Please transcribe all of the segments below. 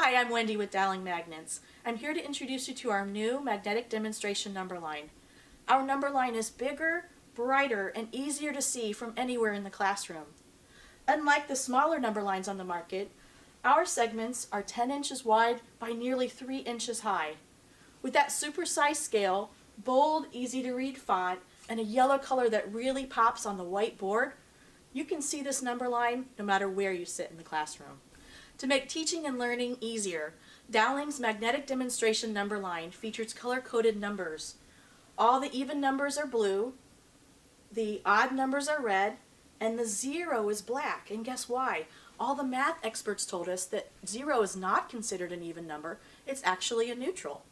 Hi, I'm Wendy with Dowling Magnets. I'm here to introduce you to our new magnetic demonstration number line. Our number line is bigger, brighter, and easier to see from anywhere in the classroom. Unlike the smaller number lines on the market, our segments are 10 inches wide by nearly 3 inches high. With that supersized scale, bold, easy to read font, and a yellow color that really pops on the whiteboard, you can see this number line no matter where you sit in the classroom. To make teaching and learning easier, Dowling's magnetic demonstration number line features color-coded numbers. All the even numbers are blue, the odd numbers are red, and the 0 is black. And guess why? All the math experts told us that 0 is not considered an even number, it's actually a neutral.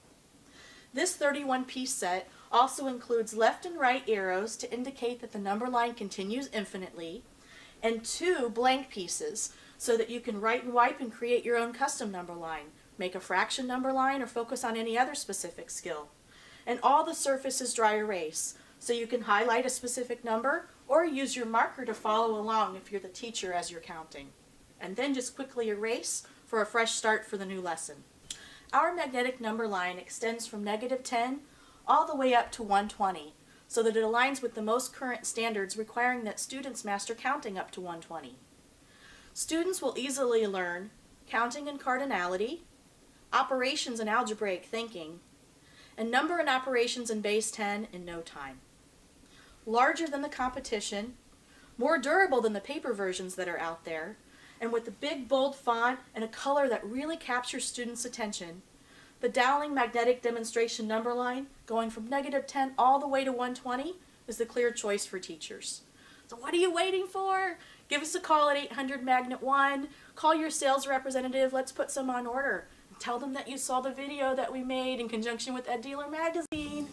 This 31-piece set also includes left and right arrows to indicate that the number line continues infinitely, and 2 blank pieces so that you can write and wipe and create your own custom number line, make a fraction number line, or focus on any other specific skill. And all the surface is dry erase, so you can highlight a specific number or use your marker to follow along if you're the teacher as you're counting. And then just quickly erase for a fresh start for the new lesson. Our magnetic number line extends from -10 all the way up to 120, so that it aligns with the most current standards requiring that students master counting up to 120. Students will easily learn counting and cardinality, operations and algebraic thinking, and number and operations in base 10 in no time. Larger than the competition, more durable than the paper versions that are out there, and with the big bold font and a color that really captures students' attention, the Dowling magnetic demonstration number line going from -10 all the way to 120 is the clear choice for teachers. So what are you waiting for? Give us a call at 800-MAGNET-1. Call your sales representative. Let's put some on order. Tell them that you saw the video that we made in conjunction with Ed Dealer Magazine.